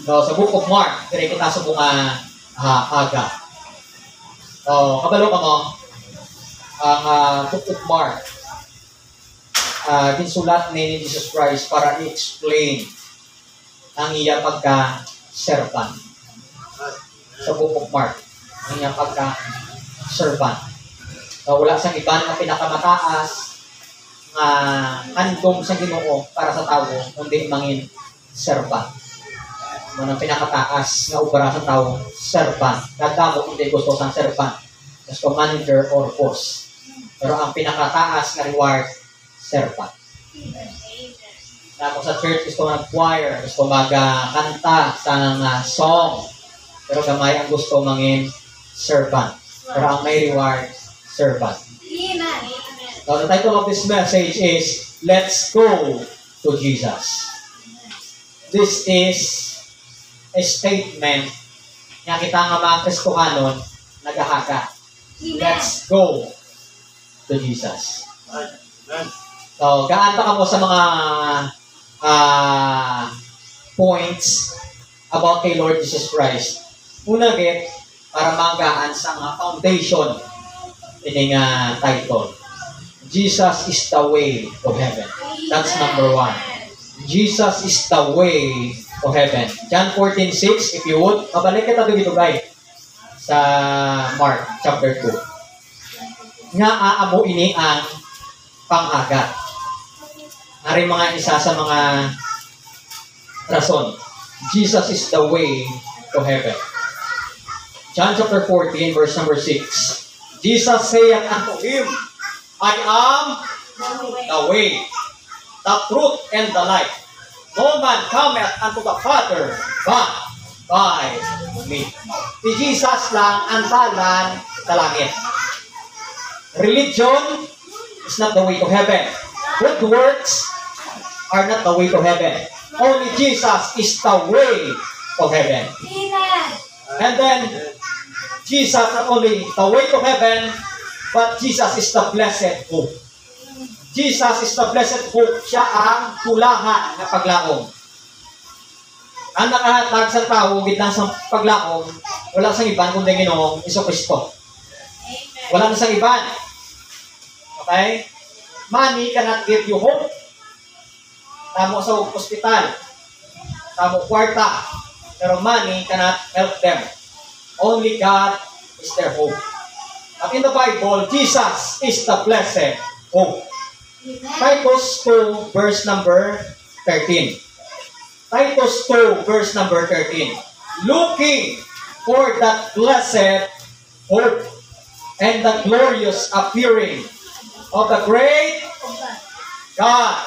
So, sa Book of Mark, dire kita sa mga aga. So, kabalo ka mo, ang Book of Mark, ginsulat ni Jesus Christ para i-explain ang iya pagka-servant. Sa Book of Mark, ang iya pagka-servant. So, wala siyang iban na pinakamataas na handong sa Ginoo para sa tao, kundi mangin servant. Ang pinakataas na obra sa tao, servant. Nagdamo hindi gusto sang servant. Gusto manager or boss. Pero ang pinakataas na reward, servant. Na kung sa church gusto mag-choir, gusto mag-kanta sa song. Pero gamay ang gusto mangin servant. Pero ang may reward, servant. So the title of this message is, Let's Go to Jesus. This is a statement na kita nga mga Kristohanon nagahaga. Let's go to Jesus. So, gaanta ka mo sa mga points about kay Lord Jesus Christ. Una git, para magaan sa foundation ini nga title. Jesus is the way to heaven. That's number 1. Jesus is the way to heaven. John 14:6, if you would, kabalik kita dito guys sa Mark chapter 2. Nga aamo ini ang panghagat. Ari mga isa sa mga rason. Jesus is the way to heaven. John chapter 14 verse number 6. Jesus saith unto him, I am the way, the truth, and the life. No man cometh unto the Father but by me. Si Jesus lang ang talan sa langit. Religion is not the way to heaven. Good works are not the way to heaven. Only Jesus is the way to heaven. And then, Jesus not only the way to heaven, but Jesus is the blessed hope. Jesus is the blessed hope. Siya ang tulahan na paglaom. Ang nakahatag sa tao, gitna sa paglaom, wala sang iban kundi Ginoong Jesucristo. Wala na sang iban. Okay? Money cannot give you hope. Tamo sa ospital. Tamo kwarta. Pero money cannot help them. Only God is their hope. At in the Bible, Jesus is the blessed hope. Titus 2, verse number 13. Titus 2, verse number 13. Looking for that blessed hope and the glorious appearing of the great God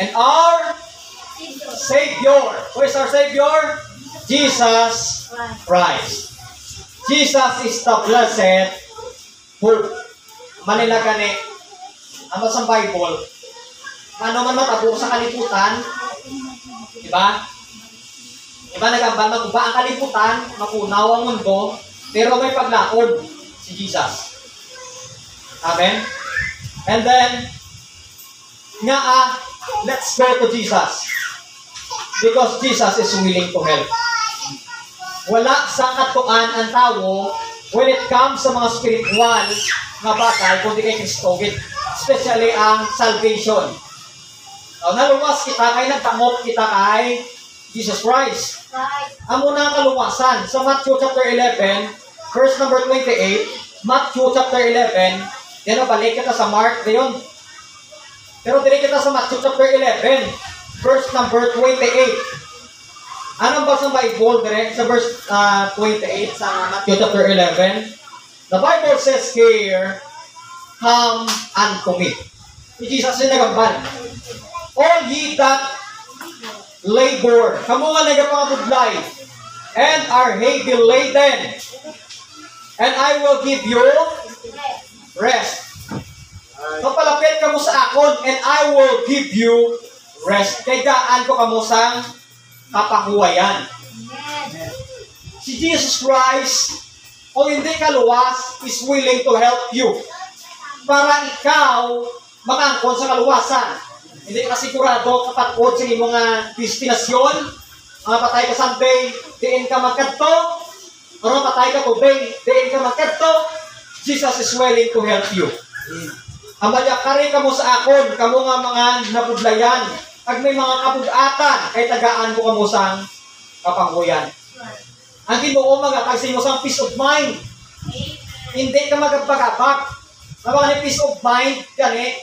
and our Savior. Who is our Savior? Jesus Christ. Jesus is the blessed hope. Manila gani, ang sa Bible, ano man matabo sa kaliputan, diba? Diba nagambal maguba ang kaliputan, mapunaw ang mundo, pero may paglaon si Jesus. Amen? And then, let's go to Jesus. Because Jesus is willing to help. Wala sa katuan ang tao when it comes sa mga spiritual nga bagay kundi kay Kristo, especially ang salvation. Naluwas kita kay nagtamot kita kay Jesus Christ. Amo na ang kaluwasan sa Matthew chapter 11 verse number 28. Matthew chapter 11, yan balik kita sa Mark dayon. Pero dili kita sa Matthew chapter 11 verse number 28. Anong basa ng Bible direct sa verse 28 sa Matthew chapter 11? The Bible says here, come unto me. Si Jesus yung nagambal. All ye that labor, kamo nga nagapangabudlay, and are heavy laden, and I will give you rest. Kapalapit kamo sa akon, and I will give you rest. Kay gaan ko kamo sang kapahuwayan. Si Jesus Christ, kung hindi ka luwas, is willing to help you. Para ikaw makaangkon sa kaluwasan. Hindi ka sigurado kapatod sa mga destinasyon, patay ka Sunday, diin ka magkadto, or patay ka today, diin ka magkadto, Jesus is willing to help you. Amalya, kari ka mo sa akon, kamo nga mga nabudlayan, ag may mga kabudatan, kay tagaan ko kamo sang kapanguyan. Ang Ginoo magakagsin mo sang peace of mind. Hindi ka magagpagabag. Naman ni peace of mind, gani,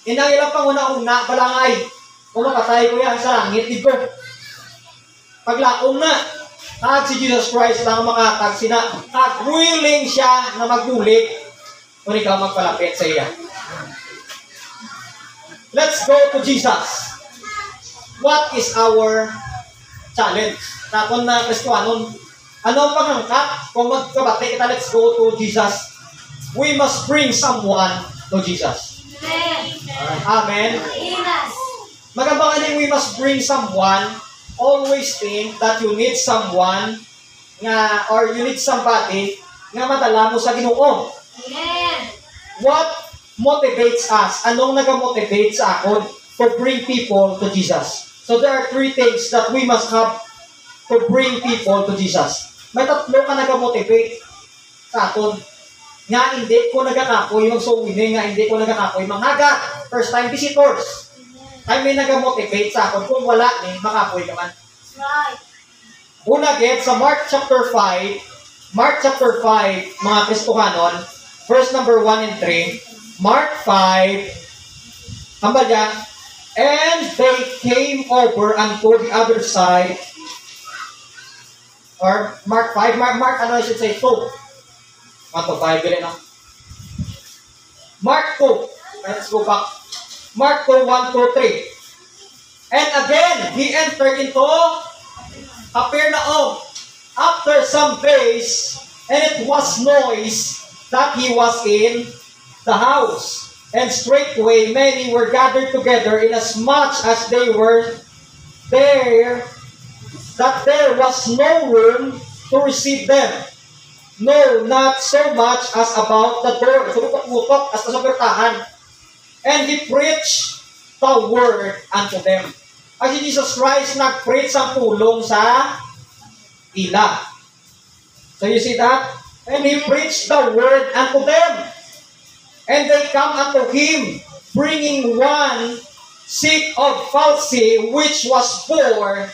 inang ilang panguna-una, balangay, kung makatay ko yan sa langit, dito. Paglaom na, kag si Jesus Christ lang makatag sina, kag willing siya na magdulik kung ikaw magpalapit sa iya. Let's go to Jesus. What is our challenge? Nakon na Kristohanon, ano ang panghangkat? Kung magkabati kita, let's go to Jesus. We must bring someone to Jesus. Amen. Magabangan we must bring someone. Always think that you need someone nga, or you need somebody nga madala mo sa Ginoo. What motivates us? Anong nag-motivate sa akon to bring people to Jesus? So there are 3 things that we must have to bring people to Jesus. May 3 ka nag-motivate sa akon. Nga hindi ko nagkakakoy magsuwini, nga hindi ko nagkakakoy manghaga. First time visitors. Ay may nag-motivate sa akon. Kung wala ni, makakoy ka man. Una get sa Mark chapter 5, mga Kristohanon, verse number 1 and 3, Mark 5, hambalya, and they came over unto the other side, or Mark 5, Mark ano I should say, 2, Mark 5, bilhin na. Mark 2, let's go back, Mark 2, 1, 2, 3, and again, he entered into Capernaum after some days, and it was noise that he was in the house. And straightway many were gathered together, inasmuch as they were there, that there was no room to receive them. No, not so much as about the door. Subutok-utok as sa bertahan. And he preached the word unto them. As si Jesus Christ nag-preach ang tulong sa ila. So you see that? And he preached the word unto them. And they come unto him, bringing one sick of palsy, which was poor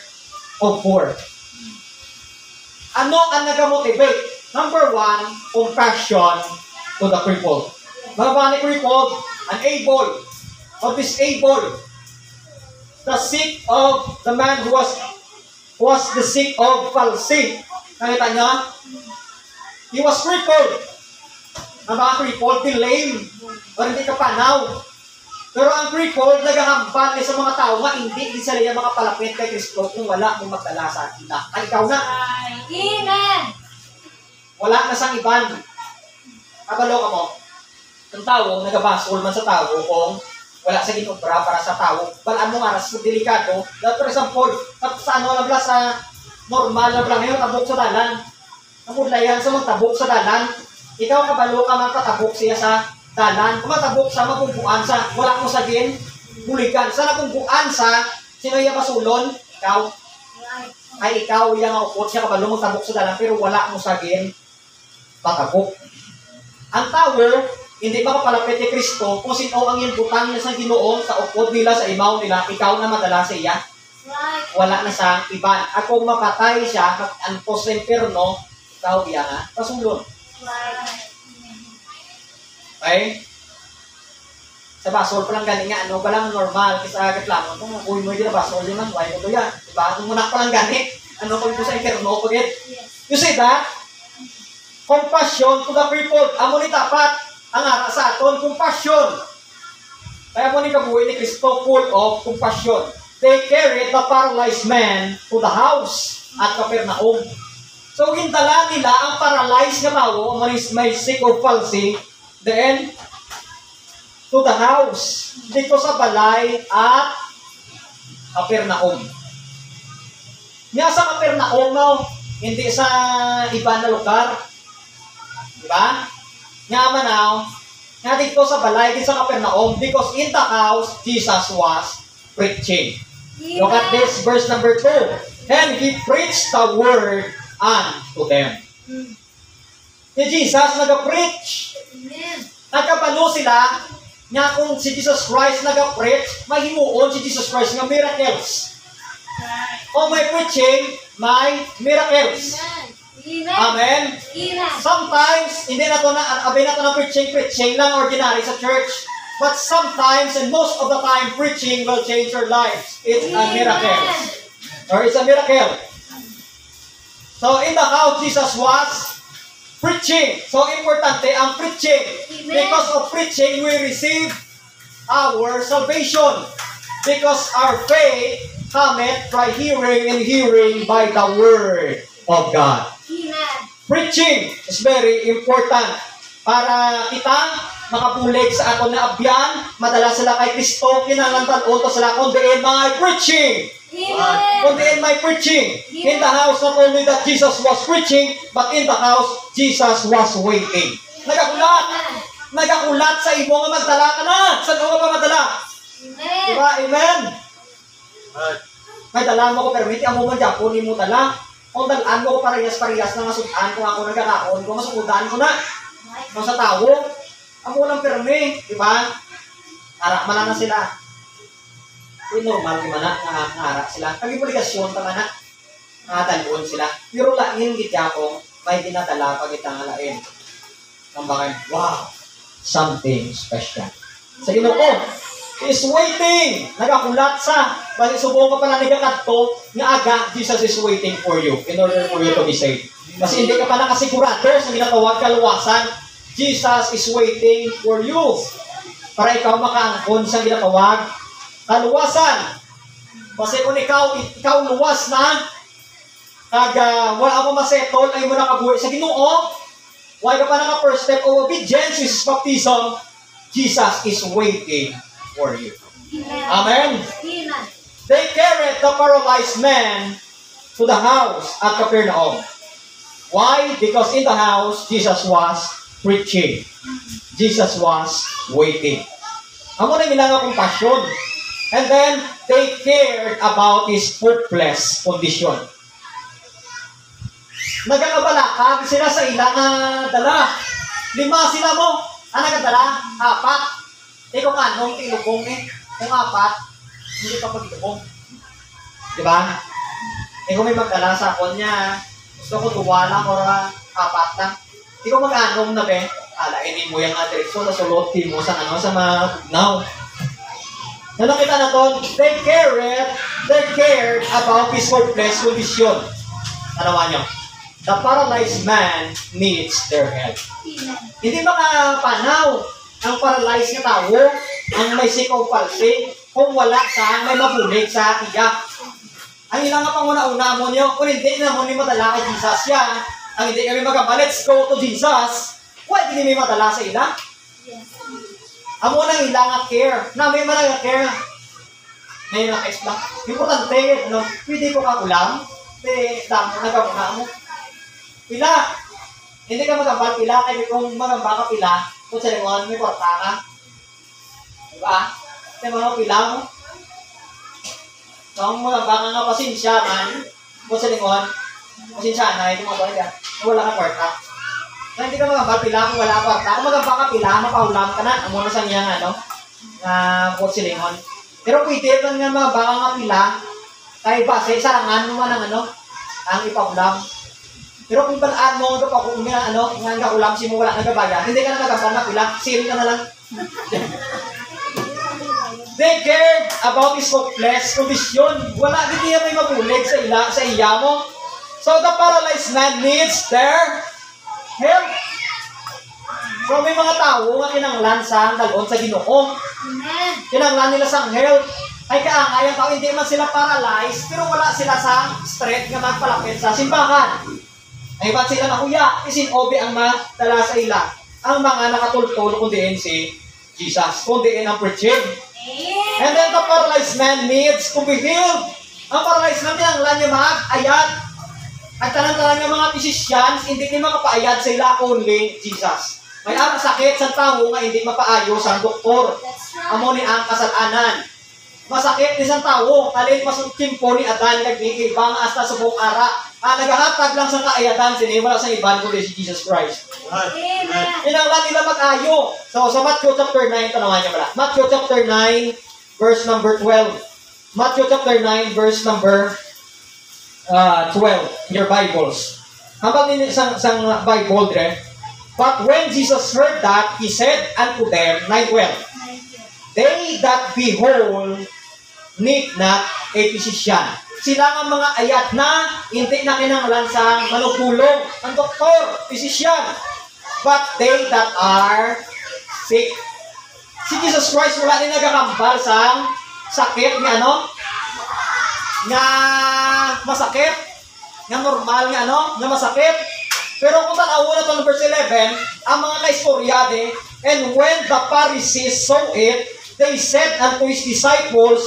of 4. Ano ang nag-motivate? Number 1, compassion to the crippled. Mga ba ni crippled? Unable or disabled. The sick of the man who was the sick of palsy. Nakita niya? He was crippled. Ang mga crippled, lame, o hindi kapanaw. Pero ang crippled, nagahambal sa mga tao nga hindi sila yung mga palapit kay Kristo kung wala mong magdala sa kita. Ay, ikaw na. Amen. Wala na sang iban. Kabalo ka mo. Ang tao, nagabasol man sa tao kung wala sa ginobra para sa tao. Balaan mo nga, sa delikado. For example, sa ano lang sa normal lang ngayon, tabok sa dalan. Namudlayan sa magtabok sa dalan. Ikaw kabalo ka magkatabok siya sa dalan. Kung matabok sa mapungguan sa, wala mo sagin, buligan. Sa napungguan sa, sino yung masulon? Ikaw. Ay ikaw yung upot siya kabalo magtabok sa dalan, pero wala mo sagin, patabok. Ang tao, hindi makapalapit kay Kristo kung sino ang yung butang niya sa Ginoo sa upod nila, sa imaw nila, ikaw na madala sa iya. Wala na sa iban. At kung mapatay siya, antos sa imperno, ikaw iya na, pasulon. Okay? Sa basol pa lang gani nga, ano, palang normal, kisa reklamo, kung uwi mo yung basol, yun lang, why ko to yan? Diba? Kung muna pa lang gani, ano ko sa imperno, pagit. You see that? Compassion to the crippled. Amo ni tapat. Ang ara sa aton, compassion. Kaya mo ni kabuhi ni Kristo, full of compassion. They carried the paralyzed man to the house at Capernaum. So, hintala nila ang paralyzed na tao, may sick of palsy, then, to the house. Dito sa balay at Capernaum. Nga sa Capernaum, no? Hindi sa iba na lugar. Diba? Nga manaw, nga dito sa balay, dito sa Capernaum, because in the house, Jesus was preaching. Look at this, verse number 2. And He preached the word unto them. Si Jesus nag-preach. Nagkabalo sila nga kung si Jesus Christ nag-preach, may himuon si Jesus Christ nga miracles. Kung may preaching, may miracles. Amen? Sometimes, hindi na to na, abay na to na preaching lang ordinary sa church. But sometimes, and most of the time, preaching will change your lives. It's a miracle. Or it's a miracle. So, in the house, Jesus was preaching. So, importante ang preaching. Because of preaching, we receive our salvation. Because our faith cometh by hearing, and hearing by the word of God. Preaching is very important para kita makapulig sa aton na abyan, madala sila kay Kristo, kinahanglan to sila kundiin my preaching. Kundiin my preaching. In the house, not only that Jesus was preaching, but in the house, Jesus was waiting. Nagakulat sa imo nga magdala ka na. Saan ka pa madala? Diba? Amen? May dalaan mo ko, pero hindi ang mga Japonin mo tala. Kung dalaan mo ko parehas-parehas na masudan, kung ako nagkakaon, kung masudan ko na. Kung sa tao, ang walang permi, di ba? Harap man na sila. Yung normal, di ba na? Nangarap sila. Pag-ipuligasyon, tama na. Nakataluon sila. Pero lain, gitya ko, may dinadala pag itangalain. Ang bakit, wow, something special. Sa Ginoo, is waiting. Nagakulat sa. Basi subong ka pala nagakadto nga aga, Jesus is waiting for you in order for you to be saved. Kasi hindi ka pa nakasigurado sa ginatawag kaluwasan. Jesus is waiting for you. Para ikaw makaangkon sa ginatawag kaluwasan. Kasi kung ikaw luwas na, kag wala mo masettle, ay mo nakabuhi sa Ginoo, why ka pa naka first step of obedience, which is baptism, Jesus is waiting for you. Amen? They carried the paralyzed man to the house at Capernaum. Why? Because in the house, Jesus was preaching. Jesus was waiting. Amo na nilang compassion. And then, they cared about his hopeless condition. Nagkakabalakag sila sa ilang dala. 5 sila mo. Ang nagadala? 4. Kung anong tinubong kung 4, hindi ka pag-itubong. Diba? Kung may magdala sa akon niya, gusto ko 2 lang or 4 lang. Hindi ko mag-anong na alainin mo yung direksyon na sulutin mo sa sa mga now. Na nakita na to, they cared about his hopeless condition. Tanawa nyo, the paralyzed man needs their help. Hindi makapanaw ang paralyzed na tao, ang may sikaw palsi, kung wala sa may mabulig sa tiyak. Ang ilang nga panguna-una mo nyo, kung hindi na mo ni madala kay Jesus yan, ang hindi kami magamba, let's go to Jesus, why hindi may madala sa ila? Amo nang ilang nga care, na may mga care, may naka-explain. Importante, pwede ko kakulang, damo nagkamuna mo. Pila, hindi ka magamba, pila, kaya kung magamba ka pila, kung sa lingon, may porta ka. Diba? Kaya mga pila mo. Kung magamba ka nga pasensya man, kung sa lingon, pasensya na, ito mga bagay, wala ka porta. Kaya hindi ka magamba pila kung wala ka porta. Kung magamba ka pila, mapahulam ka na. Amo na sa niya kung sa lingon. Pero pwede lang nga mga baka nga pila, kaya base, sarangan mo man ang ipahulam. Pero kung balaan mo, kung nga ulam si mo wala nagabaya, hindi ka na nagabal na pila, siri ka na lang. They cared about his hopeless condition. Wala, hindi niya may mabulig sa iya mo. So the paralyzed man needs their help. So may mga tao nga kinanglan sa dalon sa Ginoo. Kinanglan nila sa help. Ay kaangay ang tao, hindi man sila paralyzed, pero wala sila sa strength nga magpalapit sa simbahan. Ay ba't sila nakuya? Isinobi ang madala sa ila. Ang mga nakatultol kundiin si Jesus. Kundiin ang preaching. And then the paralyzed man needs to be healed. Ang paralyzed man tinanglan niya mag-ayat. At talang-talang ng mga physicians, hindi niya makapaayat sa ila only Jesus. May ang sakit sa tao nga hindi mapaayos ang doktor. Amo ni ang kasalanan. masakit ni isang tao, alin masukimpo ni Adan, nagigibang hasta sa buong ara. Nagahatag lang sa kaayatan, wala sa iban kundi si Jesus Christ. Amen. Inanglan nila mag-ayo. So, sa Matthew chapter 9, tanawan niyo pala. Matthew chapter 9, verse number 12. Matthew chapter 9, verse number 12 in your Bibles. Hambang din isang Bible dire. But when Jesus heard that, He said unto them, 9:12, they that be whole need not a physician. Sila nga mga ayat na hindi na kinanglan sa manugulong, ang doktor, physician. But they that are sick. Si Jesus Christ wala din nagakambal sa sakit ni ano? Nga masakit. Nga normal nga ano? Nga masakit. Pero kung tanaw na ito ng verse 11, ang mga kaistoryade, and when the Pharisees saw it, they said unto His disciples,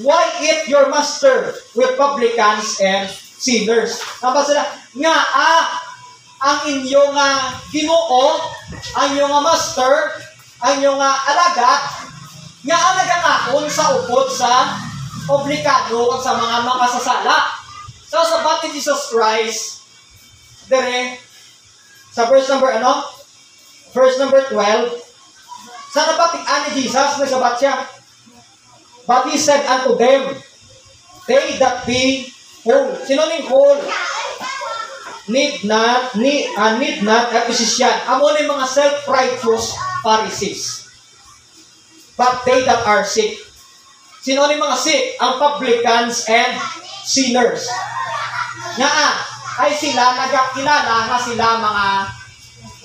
why eat your master with publicans and sinners? Napa sila, nga ang inyong Ginoo, ang inyong master, ang inyong alagad, nga ang nagakakon sa upod sa publikano at sa mga makasasala. So, sa bati Jesus Christ, dere, sa verse number Verse number 12, sa nabatian ni Jesus, nagsabat siya. But He said unto them, they that be whole. Sino ning whole? Need not a physician. Amo ni mga self-righteous Pharisees. But they that are sick. Sino ning mga sick? Ang publicans and sinners. Nga ay sila nagakilala nga sila mga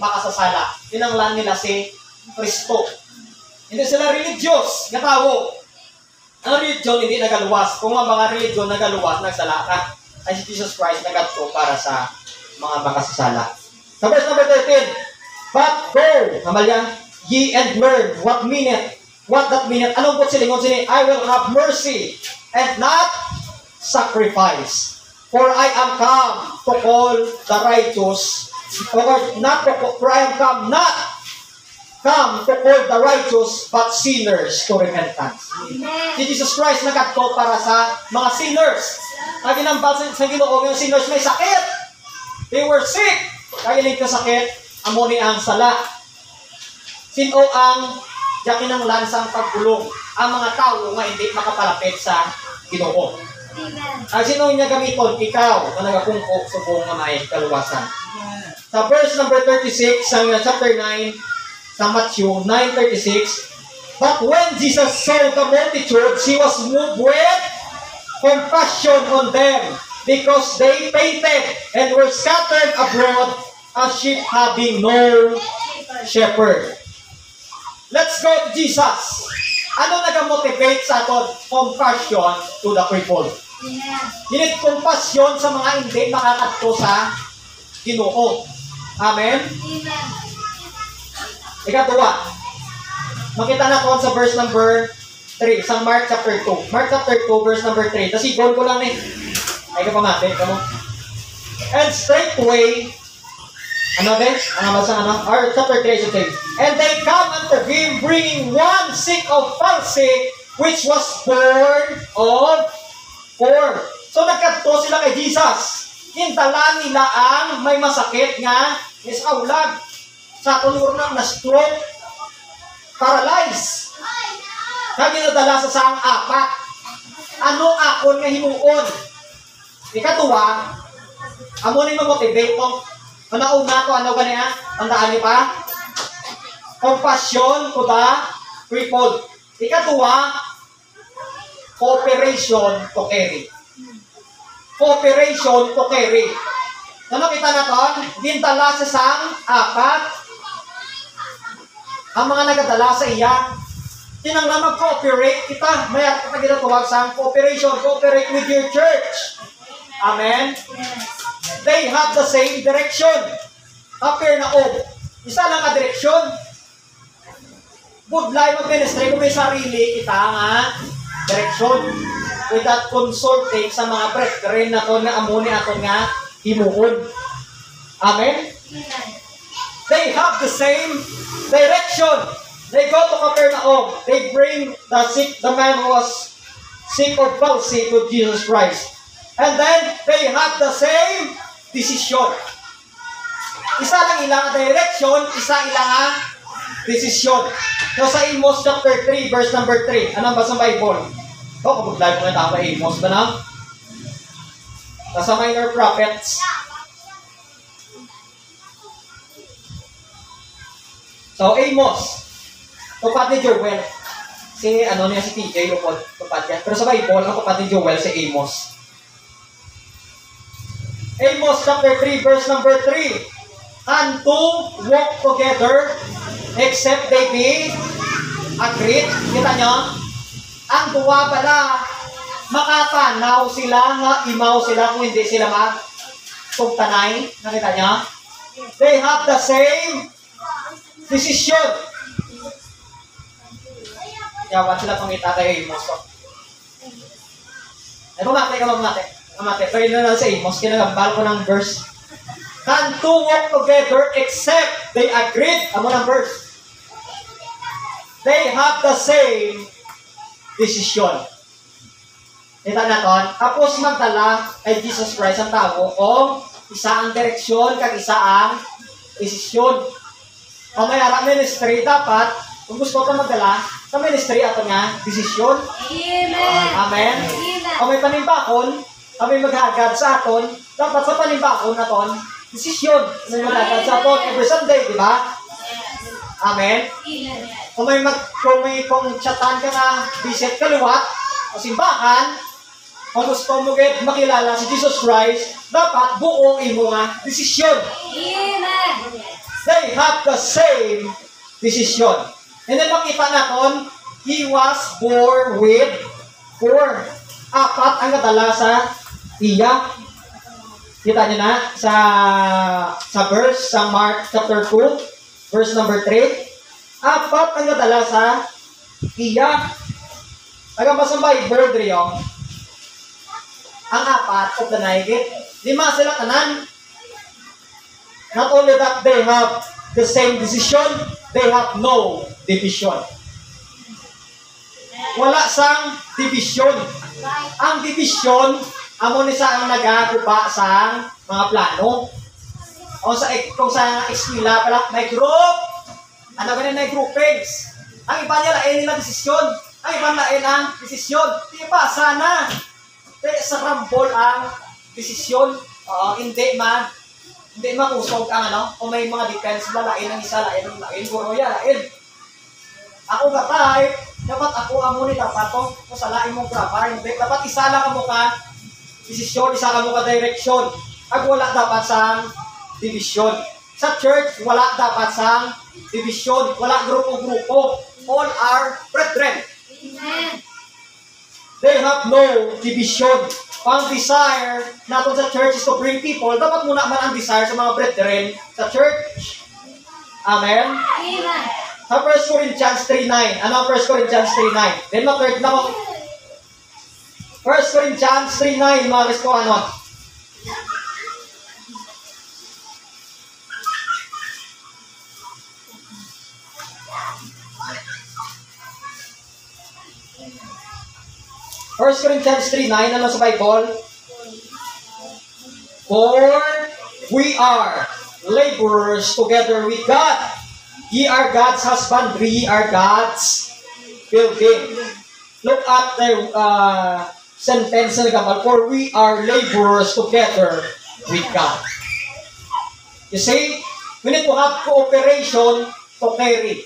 makasasala. Tinanglan nila si Kristo. Hindi sila religious nga tao. Ang religion hindi nagaluwas. Kung ang mga religion nagaluwas, nagsala ka, ay si Jesus Christ nagadto para sa mga makasasala. Sa verse number 13, but go, kamalya, ye and learn what that meaneth. Anong po silingon sini? I will have mercy and not sacrifice. For I am come to call the righteous, for I am come not come to call the righteous, but sinners to repentance. Si Jesus Christ nagadto para sa mga sinners. Ang ginambal sa Ginoo yung sinners may sakit. They were sick. Kaya nito sakit, amo ni ang sala. Sino ang yakinanglan sang pagkulong? Ang mga tao nga hindi makapalapit sa Ginoo. Ang sino niya gamiton? Ikaw na nagakungkok sa buong nga may kaluwasan. Sa verse number 36 sa chapter 9 sa Matthew 9:36, but when Jesus saw the multitudes, He was moved with compassion on them, because they fainted and were scattered abroad as sheep having no shepherd. Let's go to Jesus. Ano nag-motivate sa aton? Compassion to the crippled. Dinit compassion sa mga hindi makakadto sa Ginoo. Amen? Ikatuwa, makita na ko sa verse number 3, sa Mark chapter 2. Mark chapter 2, verse number 3. Tasigon ko lang ay ka pamati, kamo. And straightway, chapter 3 should say, and they come unto Him, bringing one sick of palsy, which was born of 4. So nagkadto sila kay Jesus. Hintala nila ang may masakit nga is aulag. Sa tulur na stroke, paralyzed. Kaya ginadala sa sang apat. Ano akon nga himuon? Ikatuwa, amo ni mo-motivate mo. Una to, ano kanya? Tandaan niyo pa? Compassion to the crippled. Ikatuwa, cooperation to carry. Cooperation to carry. Ano kita na to? Dintala sa sang apat. Ang mga nagadala sa iya, tinanglan mag-cooperate kita. Maya kita ginatawag sa cooperation. Cooperate with your church. Amen? They have the same direction. Appear na isa lang ka direksyon. Good life mag-ministry kung may sarili kita nga direksyon. Without consulting sa mga brethren na to na amuni ato nga himuon. Amen? They have the same direction. They go to Capernaum. They bring the man who was seek or fellowship with Jesus Christ. And then, they have the same decision. Isa lang ilang direction, isa ilang decision. So, sa Amos chapter 3, verse number 3, anong ba sa Bible? Kapag live mo na tama, Amos ba na? Sa minor prophets. So, Amos, tupad ni Joel. Si TJ, tupad yan. Pero sa Bible, ang tupad ni Joel, si Amos. Amos chapter 3, verse number 3. And two walk together, except they be agreed. Kita nyo? Ang duwa pala, makapanaw sila, nga imaw sila kung hindi sila magtugtanay. Nakita nyo? They have the same decision. Yawan sila pangita tayo Amos. Mamate ka, mamate. Mamate. Pwede na lang sa Amos. Kinagambal ko ng verse. Can two walk together except they agreed? Amo ng verse. They have the same decision. Kita naton, tapos magdala kay Jesus Christ ang tao kung isa ang direksyon kag isa ang desisyon. Kung may harap ministry, dapat, kung gusto ka magdala, sa ministry ato nga, desisyon. Amen. Amen. Kung may panimbakon, kami maghagad sa aton, dapat sa panimbakon naton, desisyon. May maghagad sa aton every Sunday, di ba? Amen. Kung chatan ka na visit kaliwat o simbahan, kung gusto mo makilala si Jesus Christ, dapat buo imo nga desisyon. Amen. They have the same decision. And then makita natin, he was born with 4. Apat ang kadala sa iya. Kita niyo na sa verse, sa Mark chapter 2, verse number 3. Apat ang kadala sa iya. Tagang pa sa Bible, Drio, ang apat of the naigit, 5 sila tanan. Not only that they have the same decision, they have no division. Wala sang division. Ang division, amo ni sa ang nagaguba sa mga plano. O kung sa eskwela pala, may group. Ano ba na groupings? Ang iba niya lain nila desisyon. Ang iba lain ang desisyon. Diba, sana. Sa rambol ang desisyon. Hindi makusog ang kung may mga defense ba, lain ang isa, lain ang lain. Guro yan, lain. Ako gatay, dapat ako amo ni dapat to, kung sa lain mong grabar, hindi. Dapat isa lang mo ka desisyon, isa lang mo ka direksyon. Ag wala dapat sa division. Sa church, wala dapat sa division. Wala grupo-grupo. All are brethren. Amen. They have no division. Ang desire natin sa church is to bring people. Dapat muna man ang desire sa mga brethren sa church. Amen? Amen. Sa 1 Corinthians 3:9. Ano ang 1 Corinthians 3:9? Then ma-third na ko. 1 Corinthians 3:9. Mga gusto ano? First Corinthians 3:9, ano sa Bible? For we are laborers together with God. Ye are God's husbandry, ye are God's building. Look at the sentence na nagkamal, for we are laborers together with God. You see, we need to have cooperation to carry.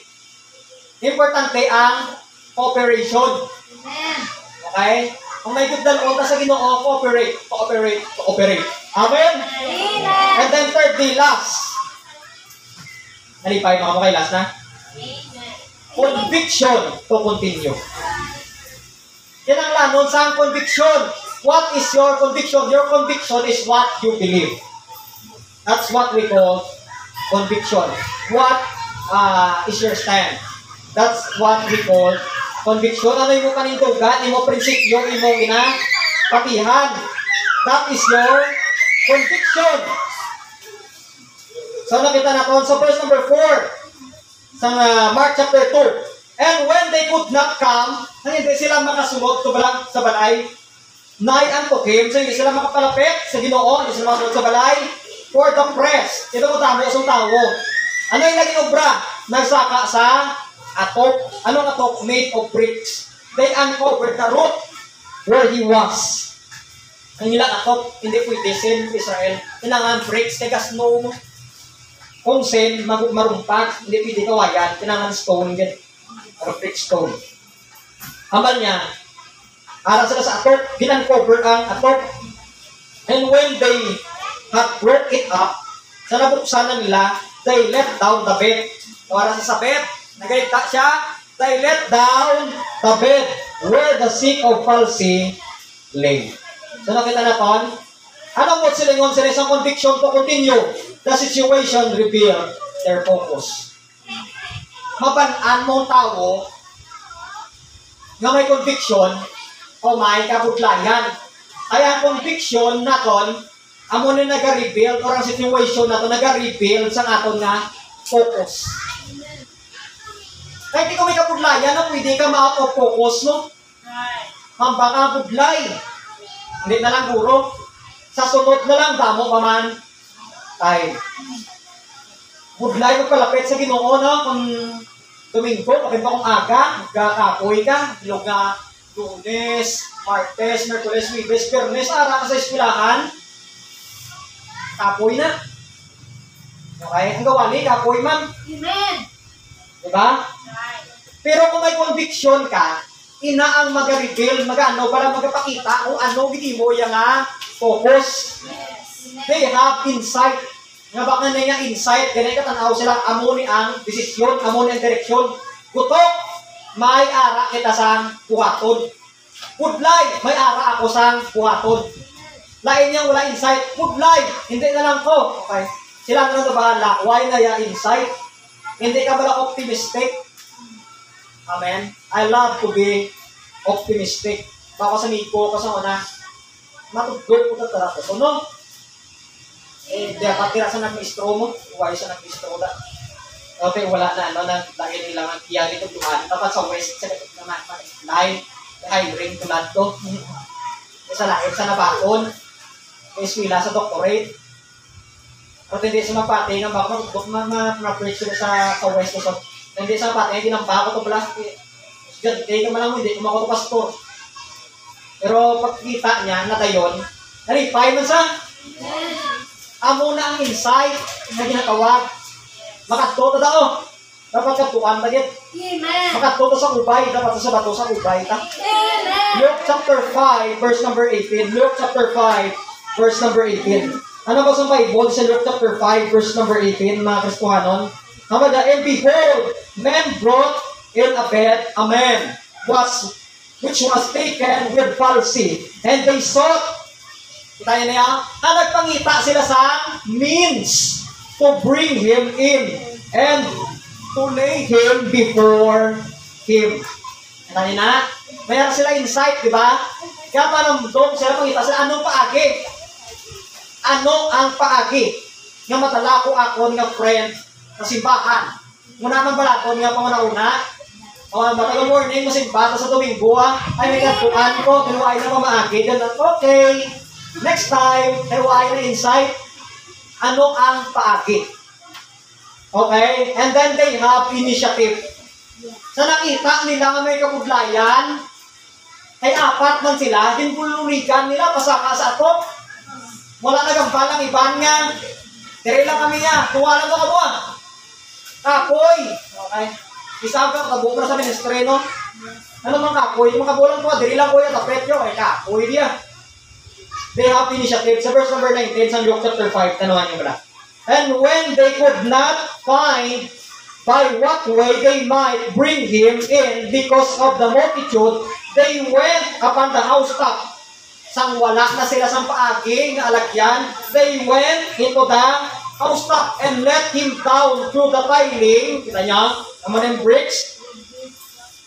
Importante ang cooperation. Amen. Okay? Kung may good dalawang sa Ginoo, cooperate. Amen? Amen. And then thirdly, last. Nalipay mga kay last na? Amen. Conviction to continue. Yan ang lanon sa conviction. What is your conviction? Your conviction is what you believe. That's what we call conviction. What is your stand? That's what we call conviction. Ano yung kanindugan, yung prinsipyo, yung ginapatihan. That is your conviction. So nakita natin sa verse number 4 sa Mark chapter 2. And when they could not come, hindi sila makasunod sa balay, nigh unto him, so hindi sila makapalapit sa Ginoo, hindi sila makasunod sa balay, for the press. Ito mo tamo sa tao. Ano yung naging obra? Nagsaka sa atop. Anong atop? Made of bricks. They uncovered the roof where he was. Ang ilang atop, hindi pwede sin Israel. Kailangan bricks, kaya snow mo. Kung sin, marumpag, hindi pwede kawayan. Kailangan stone din. Or brick stone. Hamal niya, ara sila sa atop, ginuncover ang atop. And when they had broke it up, sa nabuksan na nila, they let down the bed. Para sa bed, nagaita siya, they let down the bed where the sick of palsy lay. So nakita na kon, anong mo silingon sila isang conviction to continue? The situation revealed their focus. Maban-an mong tao nga may conviction o may kabutlayan. Ay ang conviction na ton, amo na nag-reveal or ang situation na to nag-reveal sa aton nga focus. Kahit ikaw may kabutlayan, no, pwede ka ma-out of focus, no? Hambang ka budlay. Hindi na lang guro. Sa sunod na lang, damo pa man. Ay. Budlay magpalapit sa Ginoo, no? Kung Domingo, kapag ba kung aga, magkakapoy ka, bilog nga Lunes, Martes, Merkules, Wibes, Biyernes, ara ka sa eskwelahan, kapoy na. Okay? Ang gawali, kapoy man. Amen. Diba? Pero kung may conviction ka, ina ang mag-reveal, mag-ano, para magpakita kung ano, hindi mo yung focus. They have insight. Nga baka na yung insight, ganyan katanaw sila, amo ni ang desisyon, amo ni ang direksyon. Gutok, may ara kita sang buhaton. Pudlay, may ara ako sang buhaton. Lain niyang wala insight, pudlay, hindi na lang ko. Okay? Sila na bahala, why na yung insight? Hindi ka ba optimistic? Amen? I love to be optimistic. Baka sa Miko, kasama na, matugtog ko tatara ko. So, no? Dapat tira sa nag-istro mo, huwag sa nag-istro na. Okay, wala na, ano, lagi nila ang iyan ito tuhan. Dapat sa west, sa naman, line, ring tulad to. Sa lahit sa nabakon, eskwila sa doctorate. Pero hindi sa mapati, nga baka ma-preach sila sa west ko. Hindi sa mapati, hindi nang bako to pala. Hindi ka malang hindi, kumako to pastor. Pero pagkita niya, na tayon, naripay man sa amo na ang insight na ginatawag. Makatuto tao. Dapat katuan ba yun? Amen. Makatuto sa ubay. Dapat sa bato sa ubay. Amen. Luke chapter 5, verse number 18. Luke chapter 5, verse number 18. Ano ba sa Bible? Sa Luke chapter 5, verse number 18, mga Kristohanon. And behold, men brought in a bed a man which was taken with palsy. And they sought, kita niya, nagpangita sila sa means to bring him in and to lay him before him. Kita niya na, mayroon sila insight, di ba? Kaya paano doon sila pangita sila, anong paagi? Ano ang paagi? Nga matalako ako nga friend sa simbahan. Muna man balakon nga panguna-una, matagal morning, masimba sa Domingo, ay may katuan ko, kinuwain na pamaagi, ganun, okay. Next time, kinuwain na insight, ano ang paagi? Okay? And then they have initiative. Sa nakita nila nga may kabudlayan, ay apat man sila, hinbululigan nila, pasaka sa ato. Wala nagambalang iban nga. Tiri lang kami nga, tuwa lang ako ba? Kapoy. Okay? Isang ka, kabuo na sa ministry, no? Ano mang kapoy? Yung kabulang tuwa, diri lang ko yung tapet nyo, ay kapoy diya. They have initiative. Sa verse number 19, sa Luke chapter 5, tanuhan nyo ba? And when they could not find by what way they might bring him in because of the multitude, they went upon the housetop. Sang wala na sila sang paagi nga alagyan, they went into the housetop and let him down through the tiling, kita niya, naman yung bricks,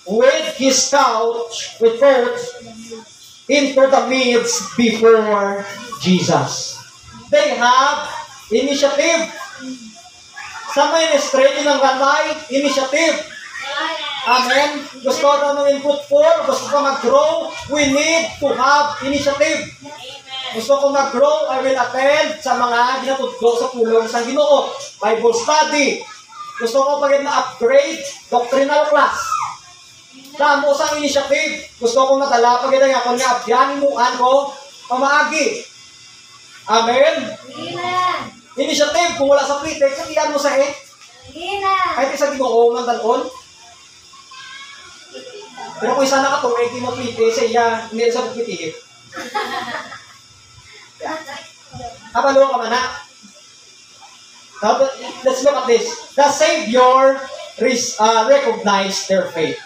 with his couch, with coach, into the midst before Jesus. They have initiative. Sa ministry ng ganay, initiative. Amen? Gusto ka nang fruitful, gusto ka mag-grow, we need to have initiative. Gusto ko mag-grow, I will attend sa mga ginatudlo sa pulong sa Ginoo. Bible study. Gusto ko pagod na upgrade, doctrinal class. Damo sa initiative. Gusto ko madala pagod nga kung nga abyan muan ko pamaagi. Amen? Amen. Initiative, kung wala sa pretext, sabihan mo sa Amen. kahit isa Ginoo man dalon. Pero kung isa nakatuloy, di mo pretext, sa iya, hindi sa pagpitiip. Kabalo ka man na. Let's look at this. The Savior recognized their faith.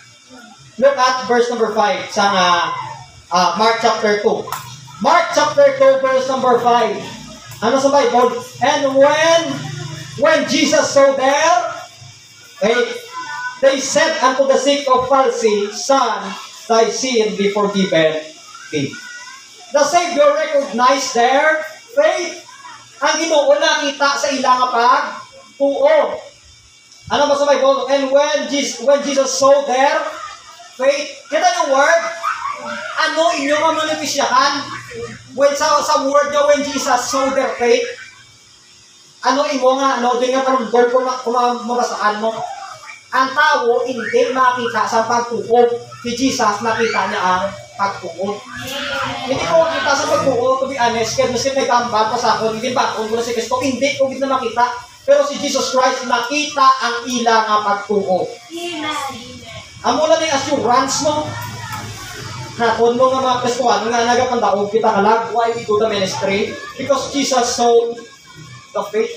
Look at verse number 5 sa Mark chapter 2. Mark chapter 2 verse number 5. Ano sa Bible? And when Jesus saw their faith, they said unto the sick of palsy, Son, thy sin be forgiven thee. The Savior recognized their faith. Ang Ginoo nakita sa ilang pag-tuo. Ano ba sa Bible? And when Jesus saw their faith, kita yung word, ano inyong mamanifisyahan? When sa word nyo, when Jesus saw their faith, ano imo nga, doon nga parundol kung mabasaan mo. Ang tao hindi makita sa pagtuo. Si Jesus nakita niya ang pagtuo. Hindi ko makita sa pagtuo, to be honest, kaya mas may kambat pa sa akin, hindi ba kung si Kristo, hindi ko na makita. Pero si Jesus Christ nakita ang ilang pagtuo. Amo lang yung assurance mo. Kung mo nga mga Kristoan, nga nagapandaog kita kalag, why we do the ministry? Because Jesus saw the faith,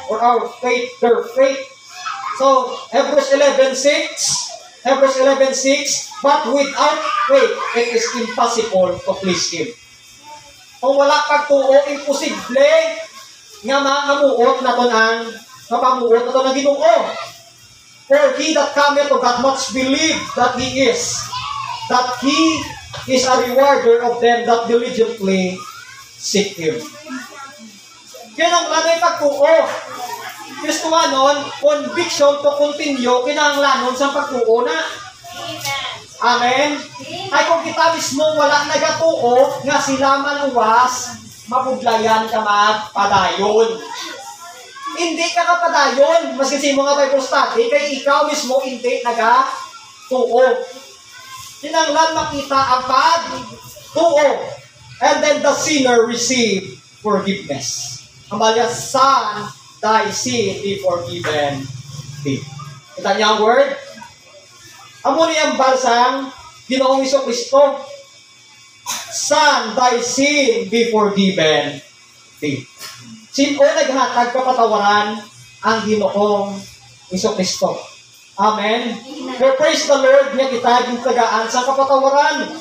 or our faith, their faith. So, Hebrews 11:6, but without faith, it is impossible to please Him. Kung wala pagtuo, imposible nga makamuot na ito mapamuot na ito ng Ginoo. For he that cometh to God must believe that He is a rewarder of them that diligently seek Him. Kaya nang lanay pagtuo, Kristohanon, conviction to continue, kinahanglanon sa pagtuo na. Amen? Ay kung kita mismo wala nagatuo, nga sila maluwas, mapuglayan ka magpadayon. Hindi ka kapadayon, mas kasi mga Bible study, kay ikaw mismo hindi nagatuo. Kinahanglan makita ang pagtuo. And then the sinner receive forgiveness. Ang balya, Son, thy sin be forgiven thee. Kita niya ang word? Amo niyang balsang Ginoong Jesucristo. Son, thy sin be forgiven thee. Sino naghatag kapatawaran? Ang Ginoong Jesucristo. Amen. Praise the Lord niya kita yung tagaan sa kapatawaran.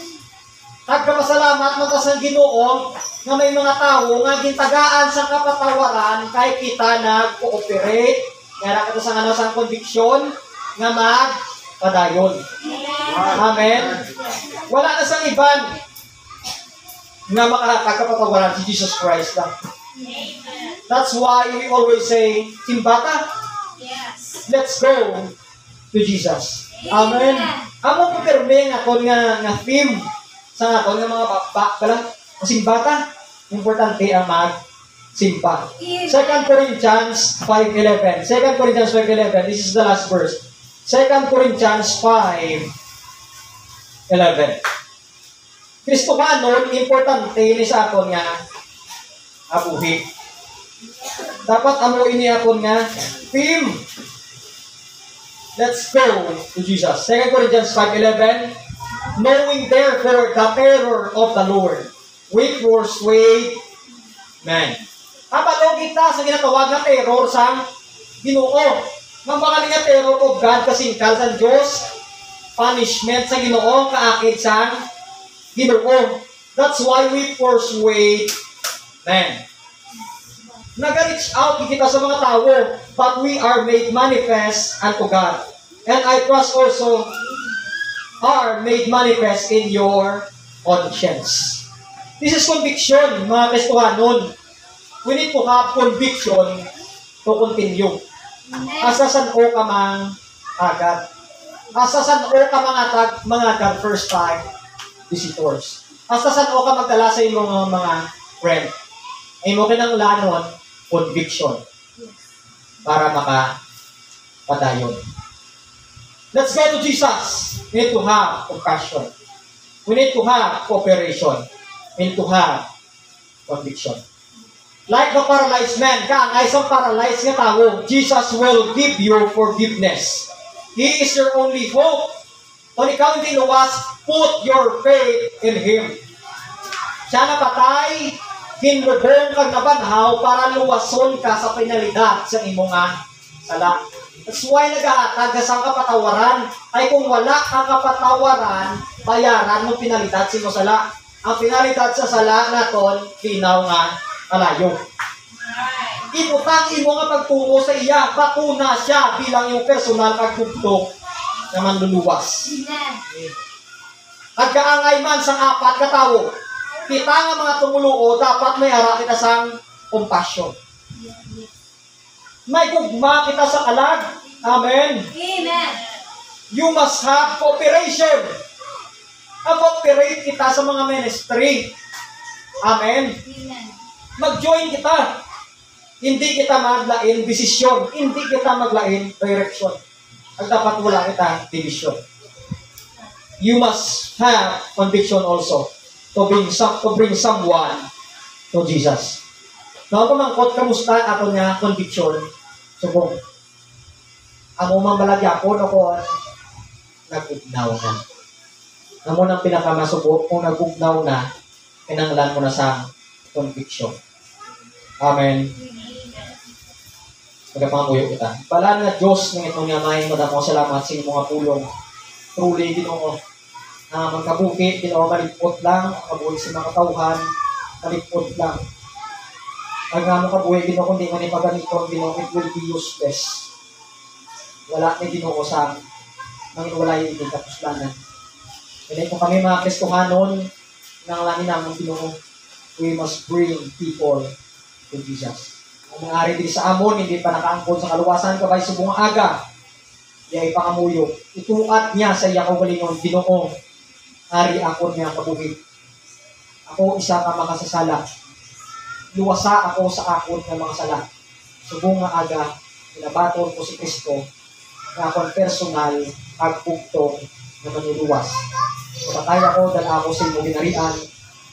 Nagkapasalamat mo sa Ginoo nga may mga tao nga gintagaan sa kapatawaran kay kita nag-cooperate nga kita sa conviction nga magpadayon. Amen. Wala na sang iban nga makahatag kapatawaran si Jesus Christ lang. That's why we always say, Simbata, let's go to Jesus. Amen. Amo po perme nga kon nga theme sa aton nga mga pala simbata, importante ang magsimba. 2 Corinthians 5:11. 2 Corinthians 5:11. This is the last verse. 2 Corinthians 5:11. Kristohanon, importante ni sa aton nga abuhi. Dapat amo ini aton nga theme. Let's go to Jesus. 2 Corinthians 5:11. Knowing therefore the terror of the Lord, we persuade men. Kapalo kita sa ginatawag na terror sa Ginoo. Nang baka nga terror of God kasingkal sa Diyos, punishment sa Ginoo, kaakit sa Ginoo. That's why we persuade men. Nag-reach out kita sa mga tao, but we are made manifest unto God. And I trust also are made manifest in your conscience. This is conviction, mga Kristohanon. We need to have conviction to continue. Asa san o ka mang agad. Asa san o ka mga tag first time visitors. Asa san o ka magdala sa imong mga friend. Ay mo kinanglanon conviction para padayon. Let's get to Jesus. We need to have compassion. We need to have cooperation. We need to have conviction. Like the paralyzed man, kaangay sa paralyzed nga tao, Jesus will give you forgiveness. He is your only hope. Kung ikaw hindi luwas, put your faith in Him. Siya na patay, hinlubong kang nabanhaw para luwason ka sa penalidad sa imong sala. That's why nag-aatag sa kapatawaran ay kung wala kang kapatawaran, bayaran ng penalidad sa imong sala. Ang penalidad sa sala naton, linaw nga alayo. Ibutang imo nga pagtungo sa iya, bakuna siya bilang yung personal pagtugtog na manluluwas. At kaangay man sa apat ka tawo, kita nga mga tumuluo, dapat may ara kita sang compassion. May gugma kita sa kalag. Amen. Amen. You must have cooperation. Cooperate kita sa mga ministry. Amen. Amen. Mag-join kita. Hindi kita maglain desisyon. Hindi kita maglain direction. Ang dapat wala kita division. You must have conviction also to bring someone to Jesus. Now, kung mangkot kamusta ato niya conviction, subong. Amo man balagyapon ako nagugnaw na. Amo nang pinakamasubok kung nagugnaw na, kinanglan mo na sa conviction. Amen. Magapanguyo kita. Balaan nga Diyos ng itong yamahin mo na mo salamat sa inyong mga pulong. Truly, Ginoo. Magkabuki, Ginoo, malipot lang. Kabuhi sa mga tauhan, malipot lang. Ang nga mo kabuhi, Ginoo, kundi nga ni paganiton, Ginoo, it will be useless. Wala ni Ginoo sa manginwala yung iting kapuslanan. Kaya kung kami mga Kristohanon, nangalanin namin Ginoo, we must bring people to Jesus. Ang mga ari din sa amon, hindi pa nakaangkon sa kaluwasan, kabay subong aga, iya ipangamuyo. Ituat niya sa iya kaugalingon, Ginoo, ari akon niya kabuhi. Ako isa ka makasasala. Luwasa ako sa akon ng mga sala. Subong nga aga, pinabaton ko si Kristo, na akong personal, pagpugtong na manuluwas. Matay ako, dala ako sa iyong binarian,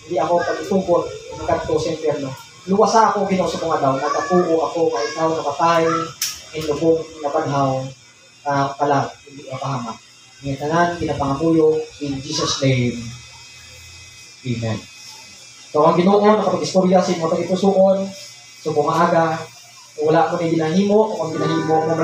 hindi ako pagtutugot, magkadto sa impyerno. Luwasa ako, Ginoo sa mga daw, natapuo ako, kay ikaw nakatay, inlubong, nabanhaw, kalag, hindi kapahamak. Ngayon tanan, ginapangapuyo, in Jesus' name, Amen. So, ang Ginoo, nakapag-istorya sa imo, tag-itusuon, so bumahaga, wala mo na ginahimo, o kung ginahimo mo